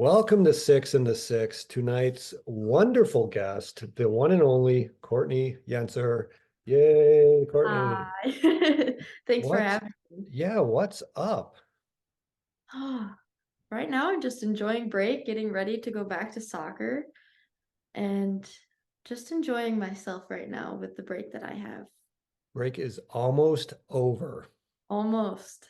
Welcome to Six and the Six. Tonight's wonderful guest, the one and only Courtney Yencer. Yay, Courtney. Hi. Thanks for What's, having me. yeah, what's up? Right now, I'm just enjoying break, getting ready to go back to soccer, and just enjoying myself right now with the break that I have. Break is almost over. Almost.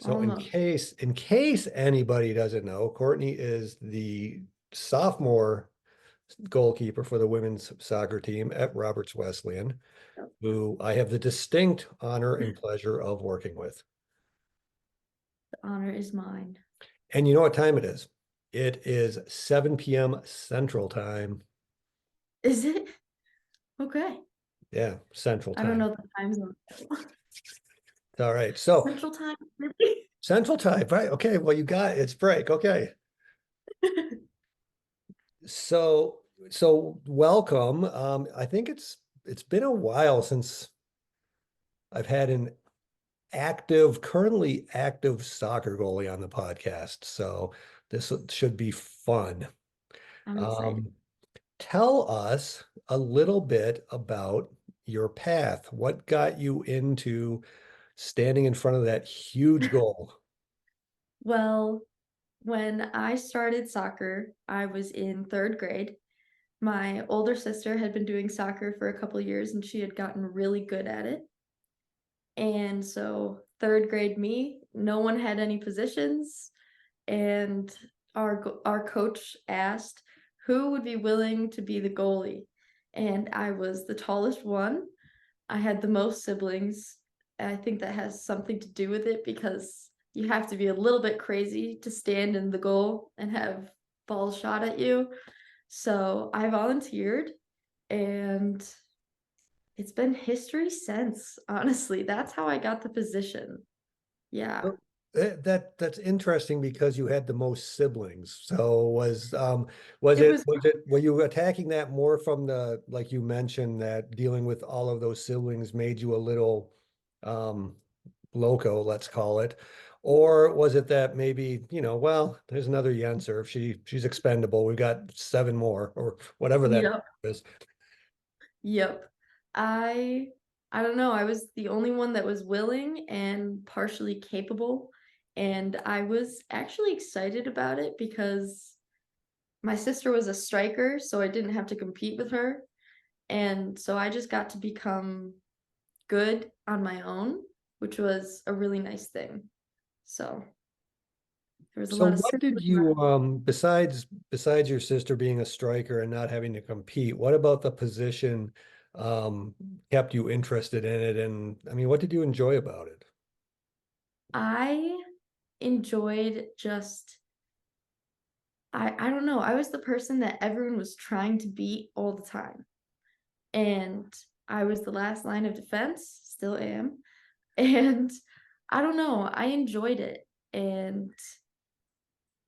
So in Almost. case in case anybody doesn't know, Courtney is the sophomore goalkeeper for the women's soccer team at Roberts Wesleyan, Yep. who I have the distinct honor and pleasure of working with. The honor is mine. And you know what time it is? It is 7 p.m. Central Time. Is it? Okay. Yeah, Central I don't Time. know the time zone. All right. So Central time, maybe? Central Time, right? Okay. Well, you got it's break. Okay. So welcome. I think it's been a while since I've had an currently active soccer goalie on the podcast. So this should be fun. I'm excited. Um, Tell us a little bit about your path. What got you into standing in front of that huge goal? Well, when I started soccer, I was in third grade. My older sister had been doing soccer for a couple years and she had gotten really good at it. And so third grade me, no one had any positions, and our coach asked who would be willing to be the goalie. And I was the tallest one. I had the most siblings. I think that has something to do with it because you have to be a little bit crazy to stand in the goal and have balls shot at you. So I volunteered and it's been history since, honestly. That's how I got the position. Yeah. Oh, that's interesting because you had the most siblings. So It was were you attacking that more from the like you mentioned that dealing with all of those siblings made you a little um loco, let's call it. Or was it that maybe, well, there's another Yenser. If she's expendable, we've got seven more or whatever that yep, is. yep. I I don't know. I was the only one that was willing and partially capable, and I was actually excited about it because my sister was a striker, so I didn't have to compete with her. And so I just got to become good on my own, which was a really nice thing. So there was a So lot of what did sibling you besides your sister being a striker and not having to compete, what about the position um kept you interested in it? And I mean, what did you enjoy about it? I enjoyed just I don't know. I was the person that everyone was trying to beat all the time. And I was the last line of defense, still am. And I don't know, I enjoyed it. And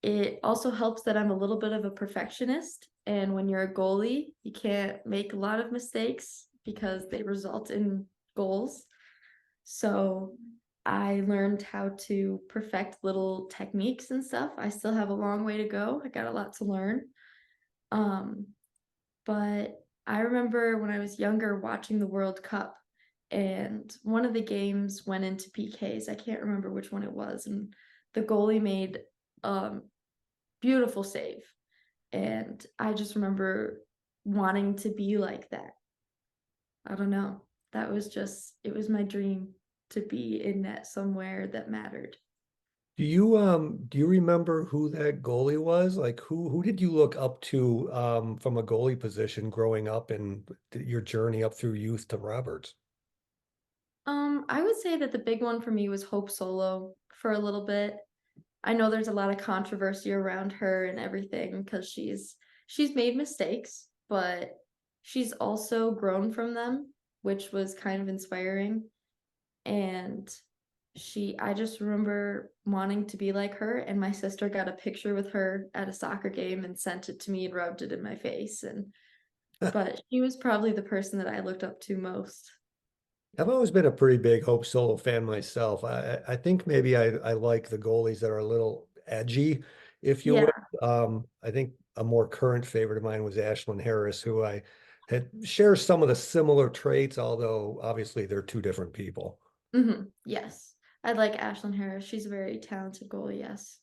it also helps that I'm a little bit of a perfectionist. And when you're a goalie, you can't make a lot of mistakes because they result in goals. So I learned how to perfect little techniques and stuff. I still have a long way to go. I got a lot to learn. Um, but I remember when I was younger watching the World Cup, and one of the games went into PKs. I can't remember which one it was, and the goalie made a beautiful save. And I just remember wanting to be like that. I don't know. That was just, it was my dream to be in net somewhere that mattered. Do you remember who that goalie was? Like who did you look up to from a goalie position growing up and your journey up through youth to Roberts? I would say that the big one for me was Hope Solo for a little bit. I know there's a lot of controversy around her and everything because she's made mistakes, but she's also grown from them, which was kind of inspiring. And I just remember wanting to be like her, and my sister got a picture with her at a soccer game and sent it to me and rubbed it in my face. And but she was probably the person that I looked up to most. I've always been a pretty big Hope Solo fan myself. I think maybe I like the goalies that are a little edgy, if you Yeah, will. I think a more current favorite of mine was Ashlyn Harris, who I had shares some of the similar traits, although obviously they're two different people. Yes. I like Ashlyn Harris. She's a very talented goalie, yes.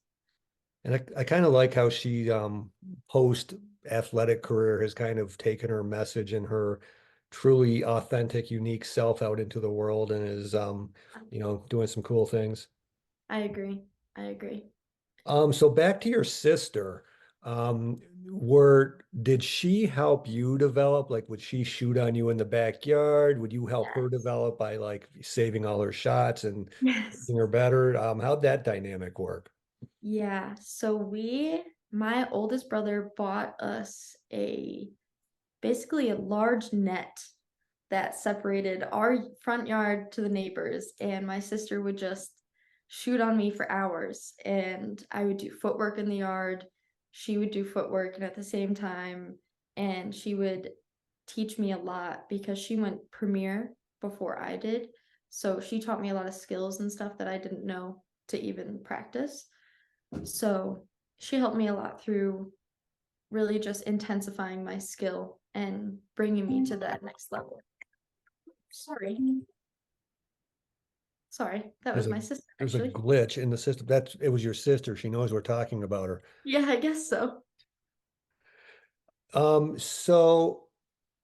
And I kind of like how she post athletic career has kind of taken her message and her truly authentic, unique self out into the world and is doing some cool things. I agree. I agree. So back to your sister. Did she help you develop? Like, would she shoot on you in the backyard? Would you help her Yes. develop by like saving all her shots and Yes. making her better? How'd that dynamic work? Yeah. So my oldest brother bought us basically a large net that separated our front yard to the neighbors, and my sister would just shoot on me for hours, and I would do footwork in the yard. She would do footwork, and at the same time, and she would teach me a lot because she went premier before I did. So she taught me a lot of skills and stuff that I didn't know to even practice. So she helped me a lot through really just intensifying my skill and bringing me to that next level. Sorry. Sorry, that There's was a my sister there's a actually. glitch in the system. It was your sister. She knows we're talking about her. Yeah, I guess so. So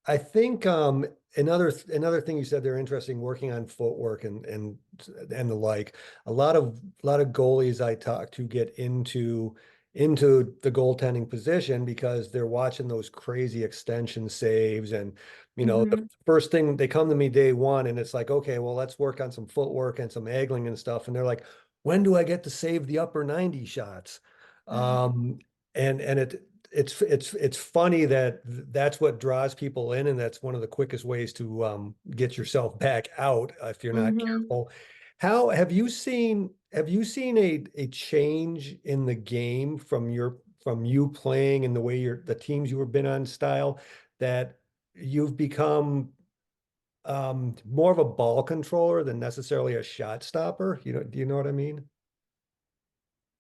I think another thing you said they're interesting working on footwork and the like. A lot of goalies I talk to get into the goaltending position because they're watching those crazy extension saves and the Mhm. first thing they come to me day one and it's like, okay, well, let's work on some footwork and some angling and stuff. And they're like, when do I get to save the upper 90 shots? Um, and it's funny that that's what draws people in, and that's one of the quickest ways to get yourself back out if you're not Mhm. careful. How have you seen a change in the game from you playing and the way the teams you have been on style that you've become more of a ball controller than necessarily a shot stopper? Do you know what I mean?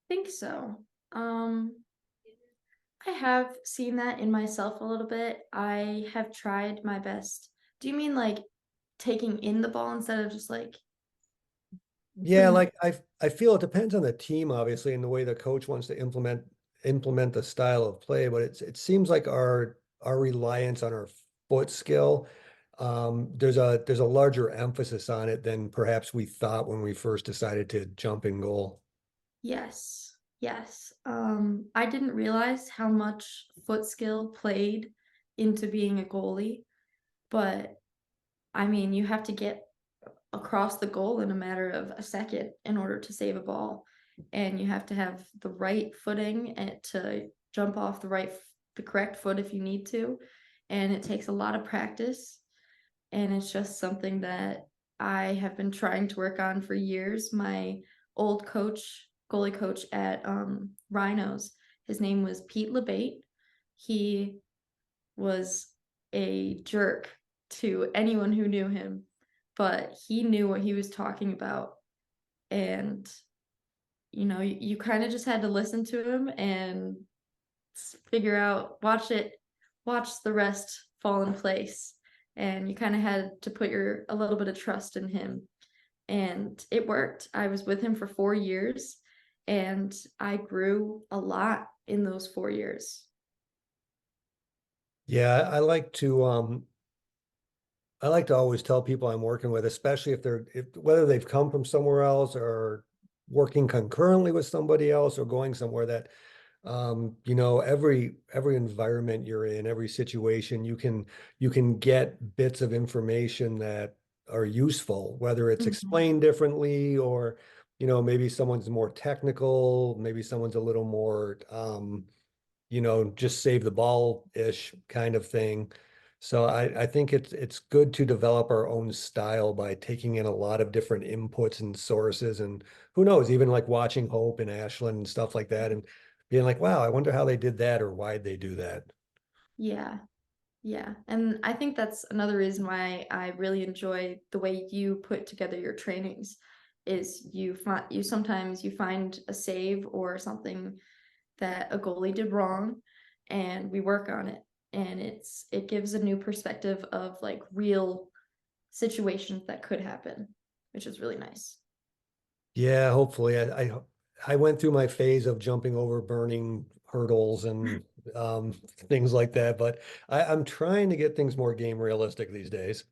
Think so. I have seen that in myself a little bit. I have tried my best. Do you mean like taking in the ball instead of just like Yeah, putting it? like I feel it depends on the team, obviously, and the way the coach wants to implement the style of play. But it seems like our reliance on our foot skill, there's a larger emphasis on it than perhaps we thought when we first decided to jump in goal. Yes. Yes. I didn't realize how much foot skill played into being a goalie, but I mean, you have to get across the goal in a matter of a second in order to save a ball. And you have to have the right footing and to jump off the correct foot if you need to. And it takes a lot of practice. And it's just something that I have been trying to work on for years. My old coach, goalie coach at Rhinos, his name was Pete LeBate. He was a jerk to anyone who knew him, but he knew what he was talking about. And, you kind of just had to listen to him and figure out, watch the rest fall in place. And you kind of had to put a little bit of trust in him. And it worked. I was with him for 4 years and I grew a lot in those 4 years. Yeah, I like to always tell people I'm working with, especially if whether they've come from somewhere else or working concurrently with somebody else or going somewhere that every environment you're in, every situation, you can get bits of information that are useful, whether it's Mhm. explained differently or, maybe someone's more technical, maybe someone's a little more just save the ball-ish kind of thing. So I think it's good to develop our own style by taking in a lot of different inputs and sources and who knows, even like watching Hope and Ashland and stuff like that and being like, wow, I wonder how they did that or why'd they do that. Yeah. Yeah, and I think that's another reason why I really enjoy the way you put together your trainings is you sometimes you find a save or something that a goalie did wrong and we work on it. And it gives a new perspective of like real situations that could happen, which is really nice. Yeah, hopefully. I went through my phase of jumping over burning hurdles and um, things like that, but I'm trying to get things more game realistic these days.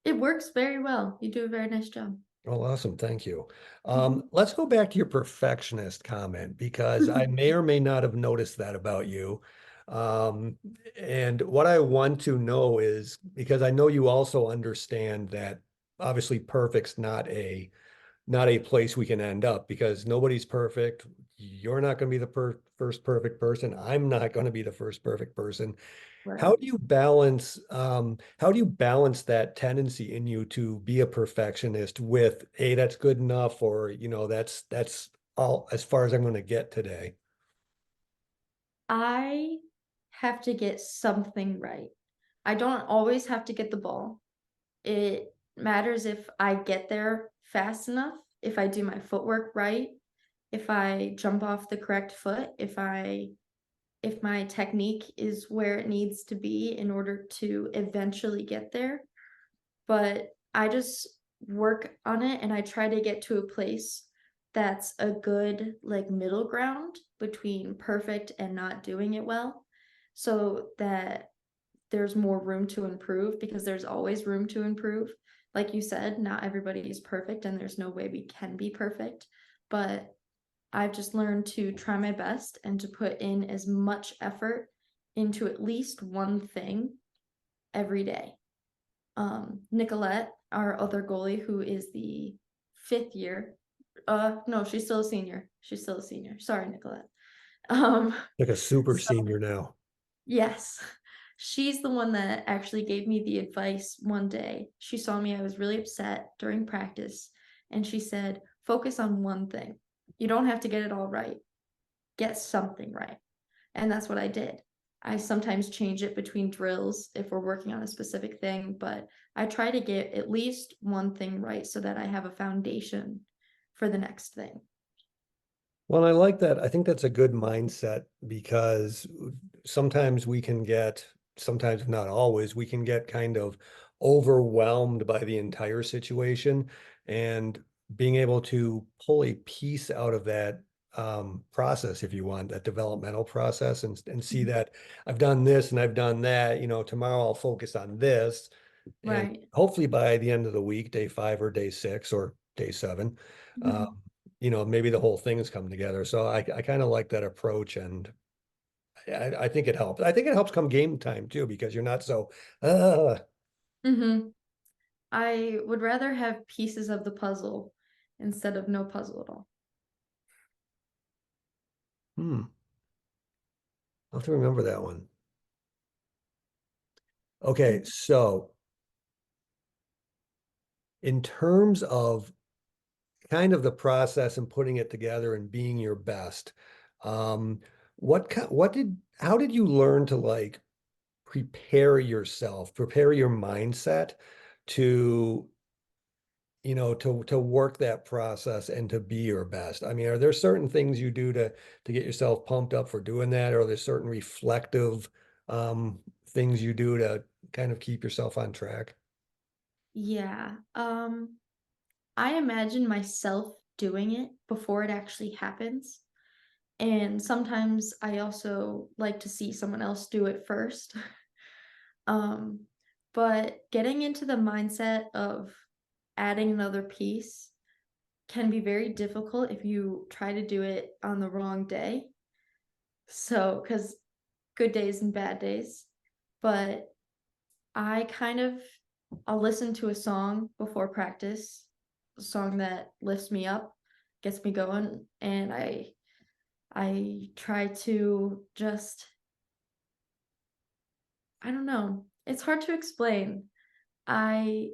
It works very well. You do a very nice job. Oh, awesome. Thank you. Mhm. Let's go back to your perfectionist comment because I may or may not have noticed that about you. Um, and what I want to know is because I know you also understand that obviously perfect's not a place we can end up because nobody's perfect. You're not going to be the first perfect person. I'm not going to be the first perfect person. Right. How do you balance that tendency in you to be a perfectionist with, hey, that's good enough, or that's all as far as I'm going to get today. I have to get something right. I don't always have to get the ball. It matters if I get there fast enough, if I do my footwork right, if I jump off the correct foot, if my technique is where it needs to be in order to eventually get there. But I just work on it and I try to get to a place that's a good like middle ground between perfect and not doing it well so that there's more room to improve because there's always room to improve. Like you said, not everybody is perfect and there's no way we can be perfect, but I've just learned to try my best and to put in as much effort into at least one thing every day. Nicolette, our other goalie, who is the 5th year. No, she's still a senior. She's still a senior. Sorry, Nicolette. Um, Like a super so senior now. yes, she's the one that actually gave me the advice one day. She saw me, I was really upset during practice, and she said, focus on one thing. You don't have to get it all right. Get something right. And that's what I did. I sometimes change it between drills if we're working on a specific thing, but I try to get at least one thing right so that I have a foundation for the next thing. Well, I like that. I think that's a good mindset because sometimes we can get, sometimes not always, we can get kind of overwhelmed by the entire situation. And being able to pull a piece out of that process, if you want, that developmental process, and see Mhm. that I've done this and I've done that, tomorrow I'll focus on this. And Right. hopefully by the end of the week, day 5 or day 6 or day 7, um, Mhm. maybe the whole thing is coming together. So I kind of like that approach, and I think it helps. I think it helps come game time too, because you're not so, uh, Mhm. I would rather have pieces of the puzzle instead of no puzzle at all. hmm, I'll have to remember that one. Okay, Mhm. so in terms of kind of the process and putting it together and being your best, um, how did you learn to like prepare your mindset to to work that process and to be your best? I mean, are there certain things you do to get yourself pumped up for doing that? Or are there certain reflective things you do to kind of keep yourself on track? Yeah. I imagine myself doing it before it actually happens. And sometimes I also like to see someone else do it first. Um, but getting into the mindset of adding another piece can be very difficult if you try to do it on the wrong day. So, because good days and bad days. But I kind of I'll listen to a song before practice, a song that lifts me up, gets me going, and I try to just I don't know. It's hard to explain. I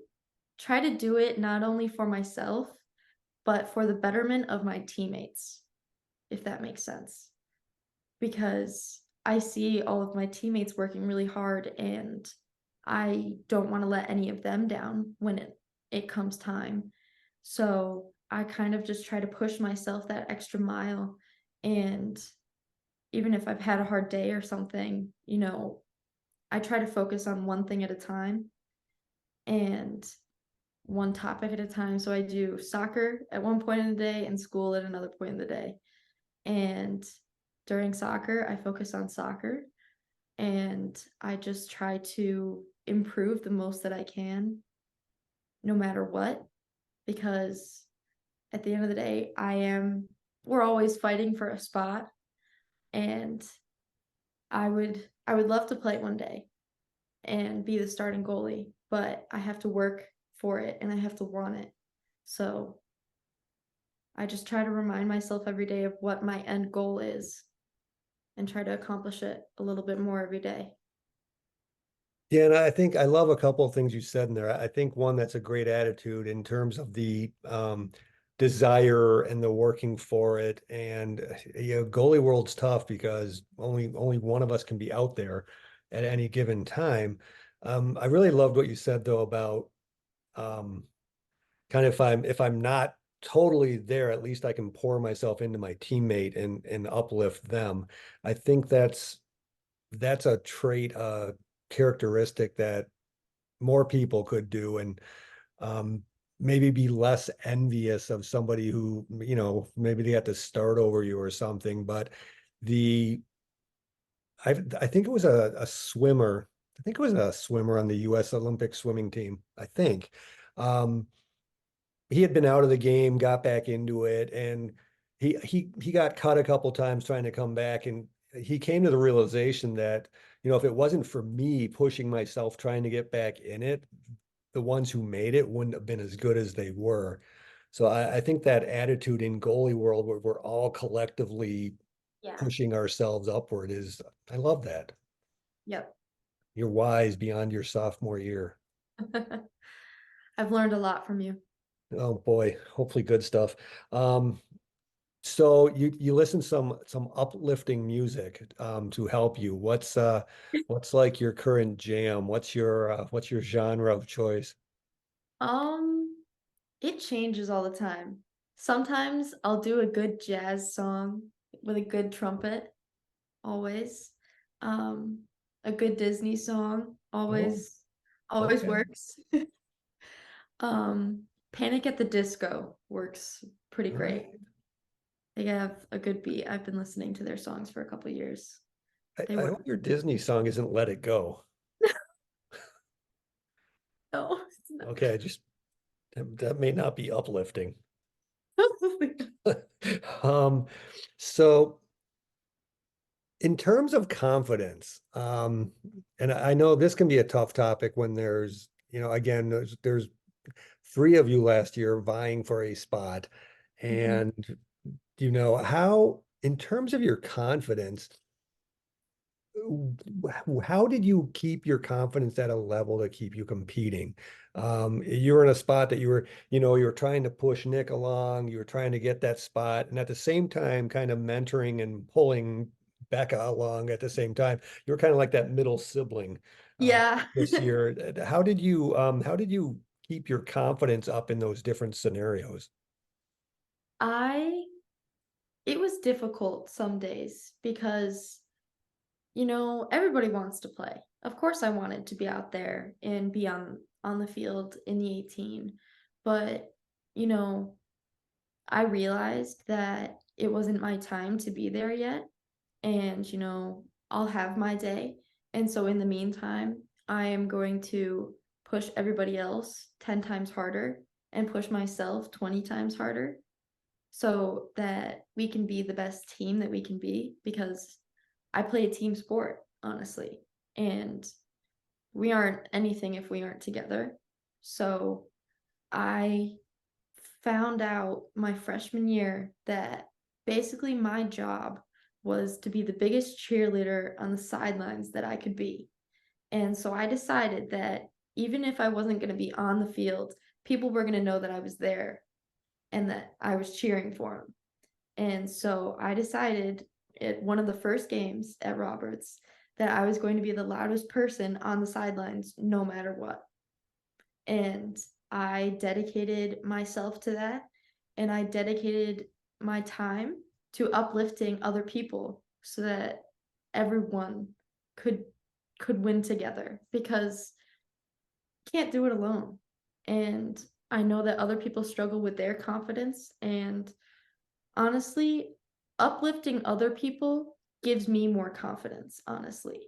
try to do it not only for myself, but for the betterment of my teammates, if that makes sense. Because I see all of my teammates working really hard and I don't want to let any of them down when it comes time. So I kind of just try to push myself that extra mile and even if I've had a hard day or something, I try to focus on one thing at a time and one topic at a time. So I do soccer at one point in the day and school at another point in the day. And during soccer, I focus on soccer and I just try to improve the most that I can, no matter what, because at the end of the day, we're always fighting for a spot and I would love to play one day and be the starting goalie, but I have to work for it and I have to want it. So I just try to remind myself every day of what my end goal is and try to accomplish it a little bit more every day. Yeah, and I think I love a couple of things you said in there. I think one that's a great attitude in terms of the desire and the working for it. And goalie world's tough because only one of us can be out there at any given time. I really loved what you said though about um, kind of if I'm not totally there, at least I can pour myself into my teammate and uplift them. I think that's a trait, characteristic that more people could do, and um, maybe be less envious of somebody who, maybe they have to start over you or something. But the I think it was a swimmer. I think it was a swimmer on the U.S. Olympic swimming team. I think. Um, he had been out of the game, got back into it, and he got cut a couple times trying to come back, and he came to the realization that, if it wasn't for me pushing myself trying to get back in it, the ones who made it wouldn't have been as good as they were. So I think that attitude in goalie world where we're all collectively Yeah. pushing ourselves upward I love that. Yep. You're wise beyond your sophomore year. I've learned a lot from you. Oh boy, hopefully good stuff. Um, So you listen some uplifting music to help you. What's like your current jam? What's your genre of choice? Um, it changes all the time. Sometimes I'll do a good jazz song with a good trumpet, always. Um, a good Disney song Oh, always okay. works. Panic at the Disco works pretty All great. right. They have a good beat. I've been listening to their songs for a couple years. They I work. hope your Disney song isn't Let It Go. No, it's not. Okay, just that may not be uplifting. Um, so in terms of confidence, and I know this can be a tough topic when there's, again, there's three of you last year vying for a spot. Mhm. And how, in terms of your confidence, how did you keep your confidence at a level to keep you competing? You were in a spot that you were trying to push Nick along, you were trying to get that spot, and at the same time, kind of mentoring and pulling Becca along at the same time. You were kind of like that middle sibling Yeah. this year. How did you keep your confidence up in those different scenarios? I It was difficult some days because, everybody wants to play. Of course I wanted to be out there and be on the field in the 18, but you know, I realized that it wasn't my time to be there yet and I'll have my day. And so in the meantime, I am going to push everybody else 10 times harder and push myself 20 times harder so that we can be the best team that we can be because I play a team sport, honestly. And we aren't anything if we aren't together. So I found out my freshman year that basically my job was to be the biggest cheerleader on the sidelines that I could be. And so I decided that even if I wasn't going to be on the field, people were going to know that I was there and that I was cheering for them. And so I decided at one of the first games at Roberts that I was going to be the loudest person on the sidelines no matter what. And I dedicated myself to that and I dedicated my time to uplifting other people so that everyone could win together, because can't do it alone. And I know that other people struggle with their confidence, and honestly, uplifting other people gives me more confidence, honestly.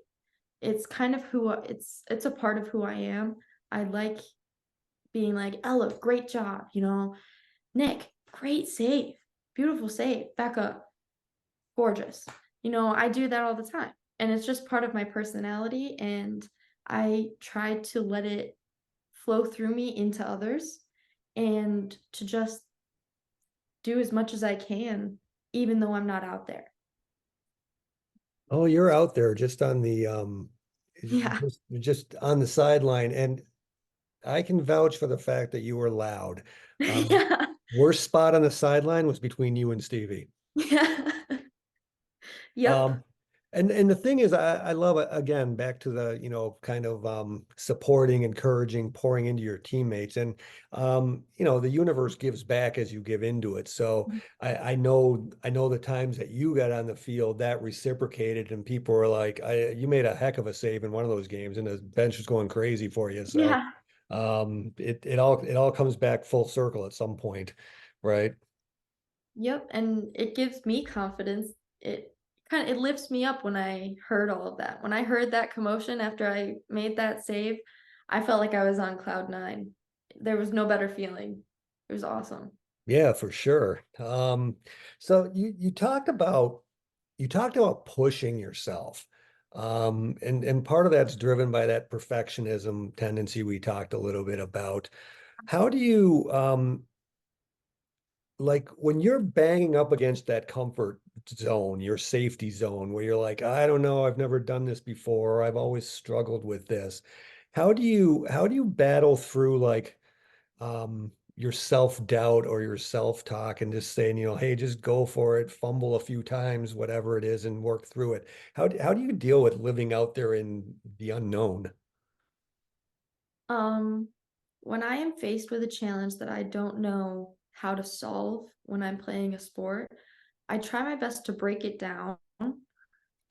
It's kind of it's a part of who I am. I like being like, "Ella, great job," "Nick, great save. Beautiful save. Back up. Gorgeous." I do that all the time. And it's just part of my personality, and I try to let it flow through me into others, and to just do as much as I can, even though I'm not out there. Oh, you're out there just on the Yeah. just on the sideline, and I can vouch for the fact that you were loud. Um, Yeah. Worst spot on the sideline was between you and Stevie. Yeah. Yep. Um, and the thing is, I love it again, back to the, kind of supporting, encouraging, pouring into your teammates. And the universe gives back as you give into it. So I know the times that you got on the field that reciprocated and people were like, you made a heck of a save in one of those games and the bench was going crazy for you. So Yeah. it all comes back full circle at some point, right? Yep, and it gives me confidence. It lifts me up when I heard all of that. When I heard that commotion after I made that save, I felt like I was on cloud nine. There was no better feeling. It was awesome. Yeah, for sure. So you talked about pushing yourself. And part of that's driven by that perfectionism tendency we talked a little bit about. How do you like when you're banging up against that comfort zone, your safety zone, where you're like, I don't know, I've never done this before, or I've always struggled with this. How do you battle through like your self-doubt or your self-talk and just saying, hey, just go for it, fumble a few times, whatever it is, and work through it. How do you deal with living out there in the unknown? Um, when I am faced with a challenge that I don't know how to solve when I'm playing a sport, I try my best to break it down,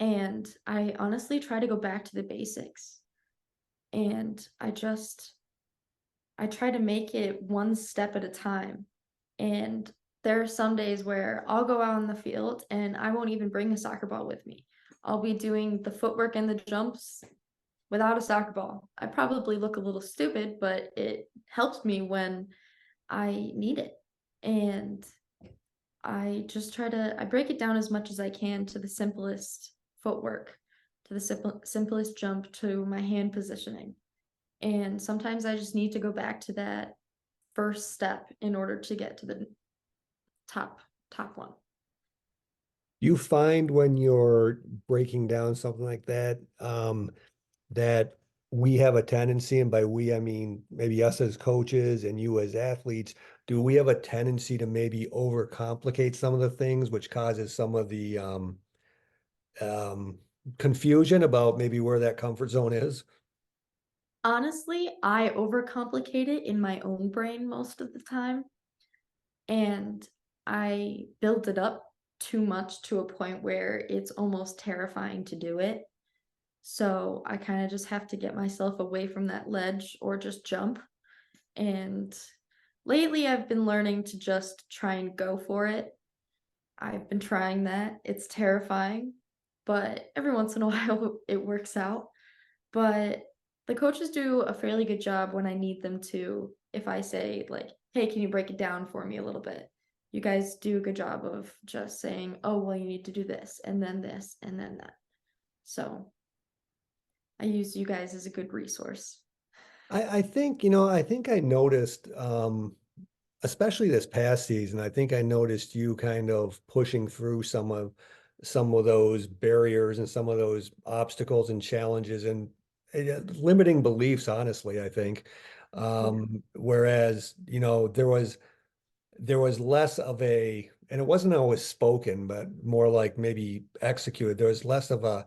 and I honestly try to go back to the basics. And I try to make it one step at a time. And there are some days where I'll go out on the field and I won't even bring a soccer ball with me. I'll be doing the footwork and the jumps without a soccer ball. I probably look a little stupid, but it helps me when I need it. And I break it down as much as I can to the simplest footwork, to the simplest jump, to my hand positioning. And sometimes I just need to go back to that first step in order to get to the top top one. You find when you're breaking down something like that, that we have a tendency, and by we, I mean maybe us as coaches and you as athletes, do we have a tendency to maybe overcomplicate some of the things, which causes some of the um, confusion about maybe where that comfort zone is? Honestly, I overcomplicate it in my own brain most of the time, and I build it up too much to a point where it's almost terrifying to do it. So I kind of just have to get myself away from that ledge or just jump. And lately, I've been learning to just try and go for it. I've been trying that. It's terrifying, but every once in a while it works out. But the coaches do a fairly good job when I need them to. If I say, like, hey, can you break it down for me a little bit? You guys do a good job of just saying, oh, well, you need to do this, and then that. So I use you guys as a good resource. I think I noticed, especially this past season, I think I noticed you kind of pushing through some of those barriers and some of those obstacles and challenges and limiting beliefs, honestly, I think. Yeah. Whereas, there was less of a, and it wasn't always spoken, but more like maybe executed. There was less of a,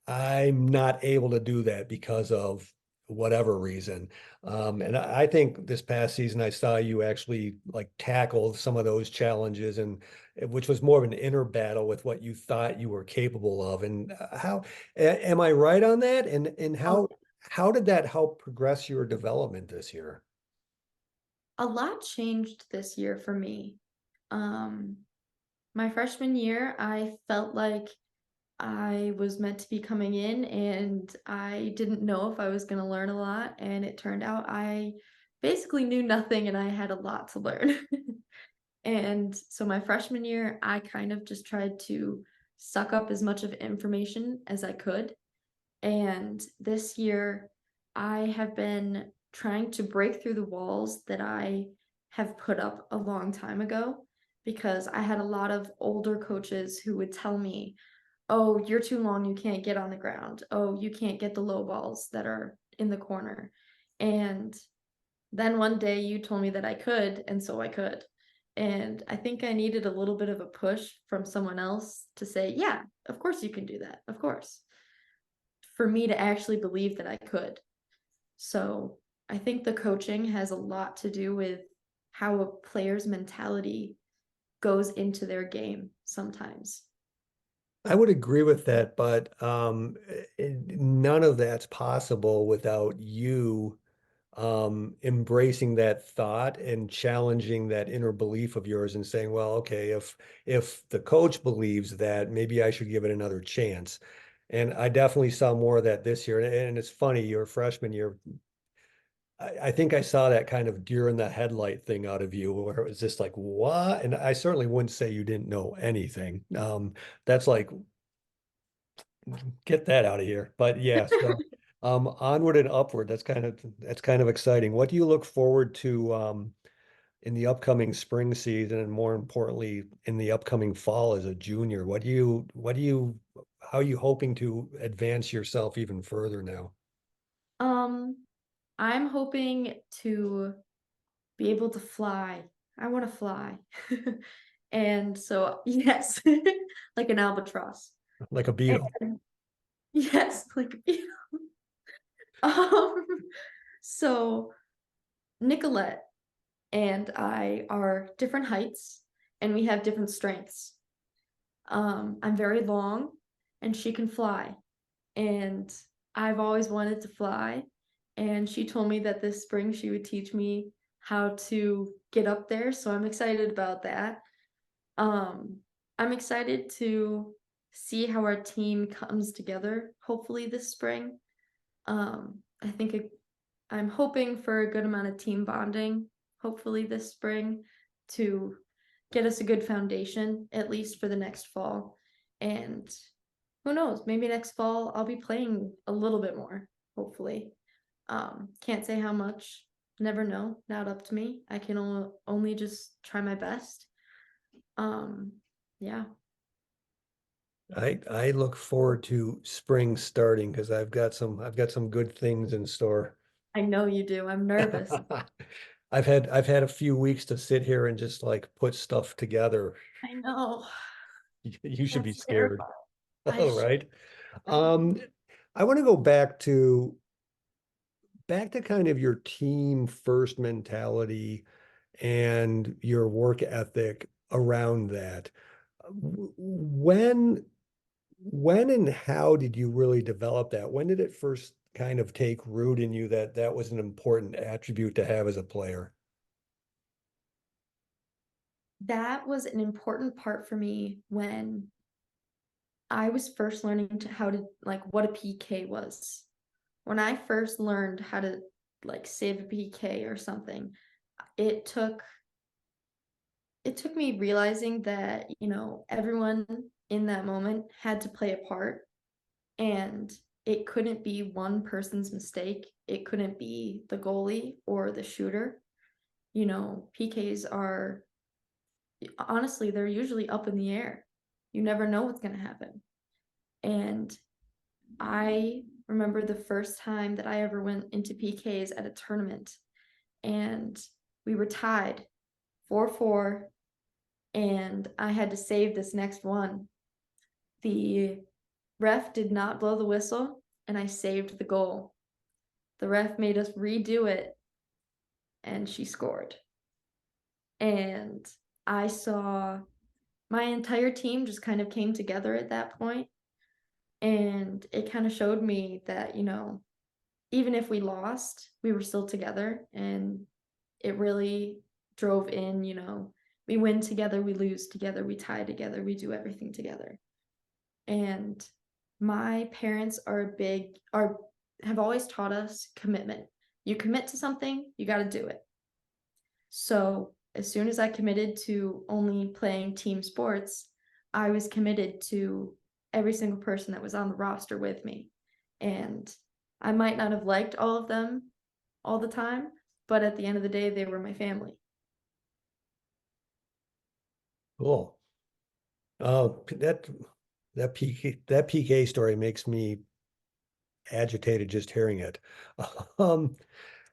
I'm not able to do that because of whatever reason. And I think this past season I saw you actually like tackle some of those challenges, and which was more of an inner battle with what you thought you were capable of. And am I right on that? And Oh, how did that help progress your development this year? a lot changed this year for me. Um, my freshman year, I felt like I was meant to be coming in and I didn't know if I was going to learn a lot. And it turned out I basically knew nothing and I had a lot to learn. And so my freshman year, I kind of just tried to suck up as much of information as I could. And this year, I have been trying to break through the walls that I have put up a long time ago because I had a lot of older coaches who would tell me, oh, you're too long, you can't get on the ground. Oh, you can't get the low balls that are in the corner. And then one day you told me that I could, and so I could. And I think I needed a little bit of a push from someone else to say, yeah, of course you can do that. Of course. For me to actually believe that I could. So I think the coaching has a lot to do with how a player's mentality goes into their game sometimes. I would agree with that, but none of that's possible without you embracing that thought and challenging that inner belief of yours and saying, well, okay, if the coach believes that, maybe I should give it another chance. And I definitely saw more of that this year. And it's funny, your freshman year, I think I saw that kind of deer in the headlight thing out of you, where it was just like, what? And I certainly wouldn't say you didn't know anything. That's like, get that out of here. But yeah, so onward and upward. That's kind of exciting. What do you look forward to in the upcoming spring season, and more importantly, in the upcoming fall as a junior? How are you hoping to advance yourself even further now? um, I'm hoping to be able to fly. I want to fly. And so, yes, like an albatross. Like a beetle. And yes, like um, so Nicolette and I are different heights and we have different strengths. I'm very long and she can fly. And I've always wanted to fly. And she told me that this spring she would teach me how to get up there. So I'm excited about that. Um, I'm excited to see how our team comes together, hopefully this spring. I think I'm hoping for a good amount of team bonding, hopefully this spring, to get us a good foundation, at least for the next fall. And who knows, maybe next fall I'll be playing a little bit more, hopefully. Can't say how much, never know, not up to me. I can only just try my best. Um, yeah, I look forward to spring starting because I've got some good things in store. I know you do. I'm nervous. I've had a few weeks to sit here and just like put stuff together. I know. You should be That's scared. terrifying. All right. Um, I want to go back to kind of your team first mentality and your work ethic around that. When and how did you really develop that? When did it first kind of take root in you that that was an important attribute to have as a player? That was an important part for me when I was first learning how to like what a PK was. When I first learned how to like save a PK or something, it took it took me realizing that, everyone in that moment had to play a part and it couldn't be one person's mistake. It couldn't be the goalie or the shooter. PKs are honestly, they're usually up in the air. You never know what's going to happen. And I remember the first time that I ever went into PKs at a tournament and we were tied 4-4 and I had to save this next one. The ref did not blow the whistle and I saved the goal. the ref made us redo it and she scored. And I saw my entire team just kind of came together at that point, and it kind of showed me that, even if we lost, we were still together, and it really drove in, we win together, we lose together, we tie together, we do everything together. And my parents are have always taught us commitment. You commit to something, you got to do it. So as soon as I committed to only playing team sports, I was committed to every single person that was on the roster with me. And I might not have liked all of them all the time, but at the end of the day, they were my family. Cool. Oh, that PK story makes me agitated just hearing it. Um,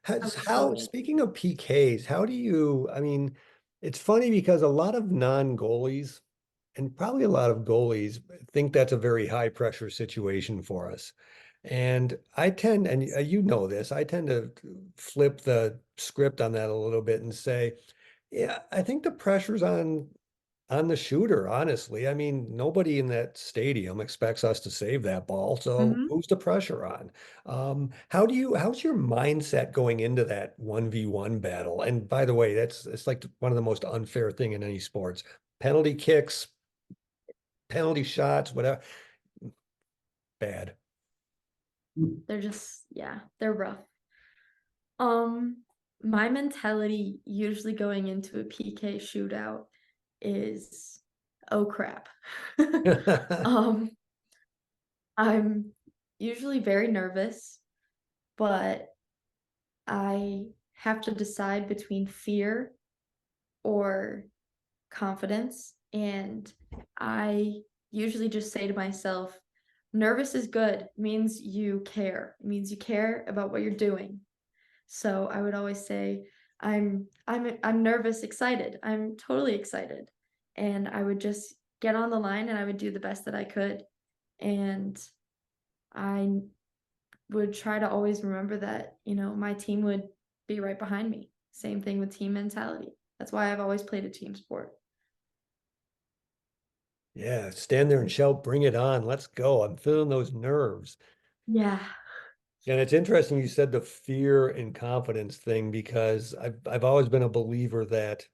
I was how, so speaking of PKs, how do you, I mean, it's funny because a lot of non-goalies and probably a lot of goalies think that's a very high pressure situation for us. And I tend, and you know this, I tend to flip the script on that a little bit and say, yeah, I think the pressure's on the shooter, honestly. I mean, nobody in that stadium expects us to save that ball. So Mhm. who's the pressure on? How's your mindset going into that 1v1 battle? And by the way, it's like one of the most unfair thing in any sports. Penalty kicks, penalty shots, whatever, bad. They're just, yeah, they're rough. Um, my mentality usually going into a PK shootout is, oh crap. Um, I'm usually very nervous, but I have to decide between fear or confidence. And I usually just say to myself, nervous is good, it means you care. It means you care about what you're doing. So I would always say, I'm nervous, excited. I'm totally excited. And I would just get on the line and I would do the best that I could. And I would try to always remember that, my team would be right behind me. Same thing with team mentality. That's why I've always played a team sport. Yeah, stand there and shout, bring it on. Let's go. I'm feeling those nerves. Yeah. And it's interesting you said the fear and confidence thing because I've always been a believer that,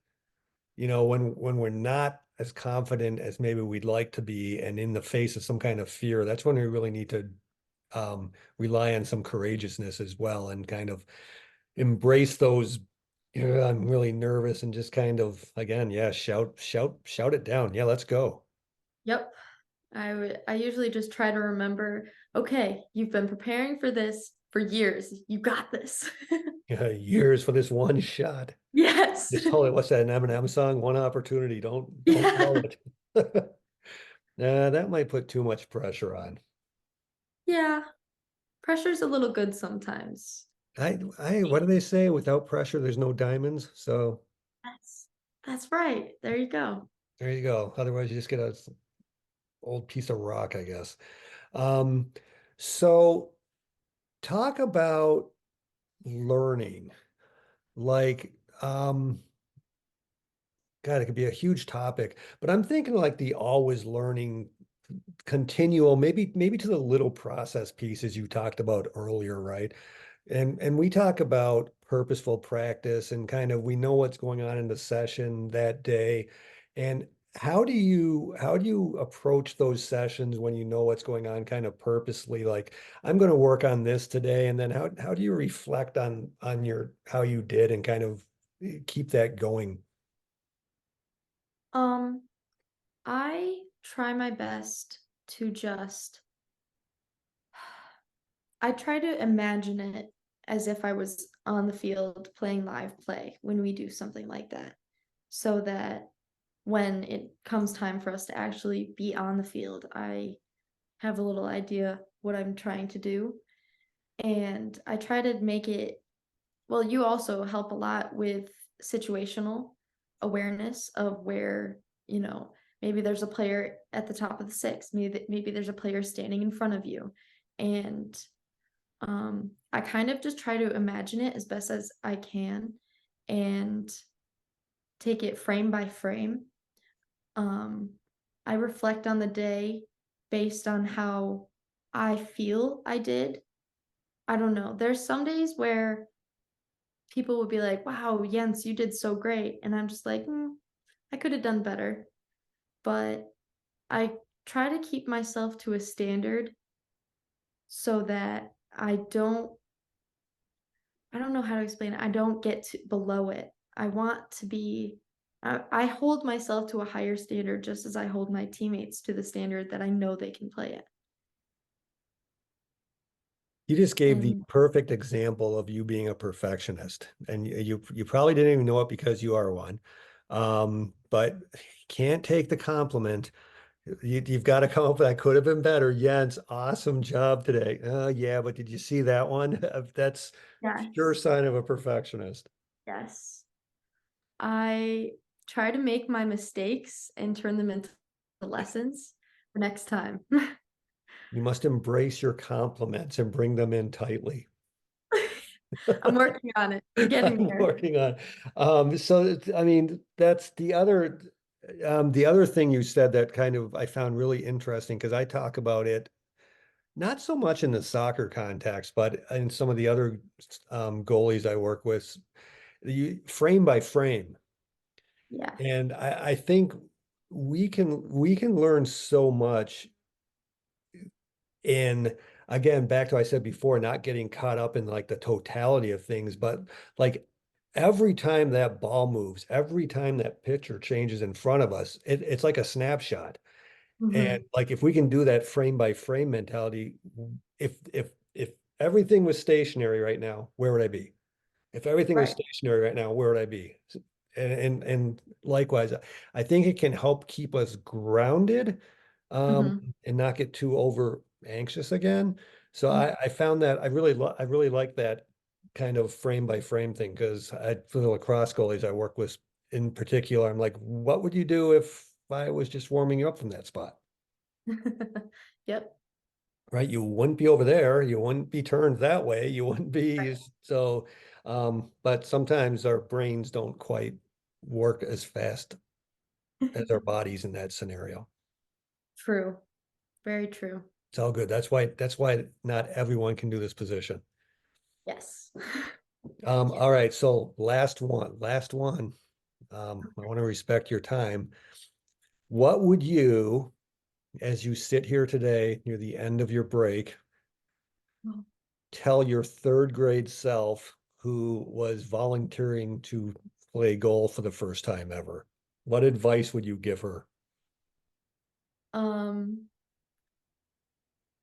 when we're not as confident as maybe we'd like to be and in the face of some kind of fear, that's when we really need to rely on some courageousness as well and kind of embrace those, I'm really nervous and just kind of again, yeah, shout it down. Yeah, let's go. Yep. I usually just try to remember, okay, you've been preparing for this for years. You got this. Yeah, years for this one shot. Yes. Just hold it. What's that, an Eminem song? One opportunity. Don't blow Yeah. it. Nah, that might put too much pressure on. Yeah. Pressure's a little good sometimes. What do they say? Without pressure, there's no diamonds. So That's that's right. There you go. there you go. Otherwise, you just get a old piece of rock, I guess. Um, so talk about learning. Like, God, it could be a huge topic, but I'm thinking like the always learning continual, maybe to the little process pieces you talked about earlier, right? And we talk about purposeful practice and kind of we know what's going on in the session that day. And how do you approach those sessions when you know what's going on kind of purposely? Like, I'm going to work on this today, and then how do you reflect on your how you did and kind of keep that going? Um, I try my best to just I try to imagine it as if I was on the field playing live play when we do something like that. So that when it comes time for us to actually be on the field, I have a little idea what I'm trying to do. And I try to make it, well, you also help a lot with situational awareness of where, maybe there's a player at the top of the six, maybe there's a player standing in front of you. And I kind of just try to imagine it as best as I can and take it frame by frame. Um, I reflect on the day based on how I feel I did. I don't know. There's some days where people would be like, "Wow, Jens, you did so great." And I'm just like, I could have done better. But I try to keep myself to a standard so that I don't know how to explain it. I don't get to below it. I want to be I hold myself to a higher standard just as I hold my teammates to the standard that I know they can play it. You just gave the And perfect example of you being a perfectionist, and you probably didn't even know it because you are one. But can't take the compliment. You've got to come up with I could have been better. Jens, awesome job today. Yeah, but did you see that one? That's sure yes, sign of a perfectionist. yes. I try to make my mistakes and turn them into lessons for next time. You must embrace your compliments and bring them in tightly. I'm working on it. I'm getting I'm there. working on. I mean, that's the other thing you said that kind of I found really interesting because I talk about it not so much in the soccer context, but in some of the other goalies I work with, you frame by frame. Yeah. And I think we can learn so much in again back to what I said before, not getting caught up in like the totality of things, but like every time that ball moves, every time that pitcher changes in front of us, it's like a snapshot. And Mhm. like if we can do that frame by frame mentality, if everything was stationary right now, where would I be? If everything was Right. stationary right now, where would I be? And likewise, I think it can help keep us grounded, Mhm. and not get too over anxious again. So Mm. I found that I really like that kind of frame by frame thing because I for the lacrosse goalies I work with in particular, I'm like, what would you do if I was just warming you up from that spot? Yep. Right? You wouldn't be over there. You wouldn't be turned that way. You wouldn't be so. But sometimes our brains don't quite work as fast as our bodies in that scenario. True. Very true. It's all good. That's why not everyone can do this position. Yes. All right. So last one. I want to respect your time. What would you, as you sit here today near the end of your break, Well, tell your third grade self who was volunteering to play goal for the first time ever? What advice would you give her? Um,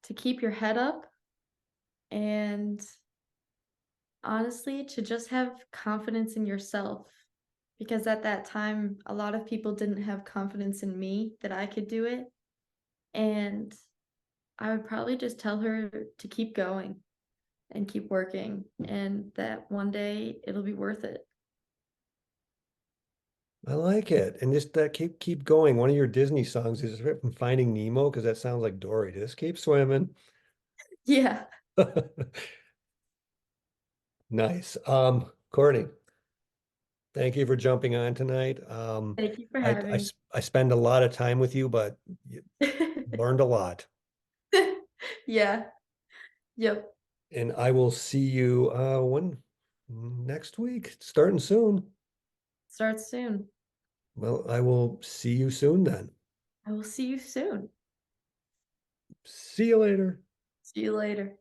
to keep your head up and honestly, to just have confidence in yourself. Because at that time, a lot of people didn't have confidence in me that I could do it. And I would probably just tell her to keep going and keep working, and that one day it'll be worth it. I like it. And just that keep going. One of your Disney songs is from Finding Nemo because that sounds like Dory. Just keep swimming. Yeah. Nice. Courtney, thank you for jumping on tonight. Thank you for having I spend a lot of time with you, but you me. learned a lot. Yeah. Yep. And I will see you when next week, starting soon. Start soon. Well, I will see you soon then. I will see you soon. See you later. See you later.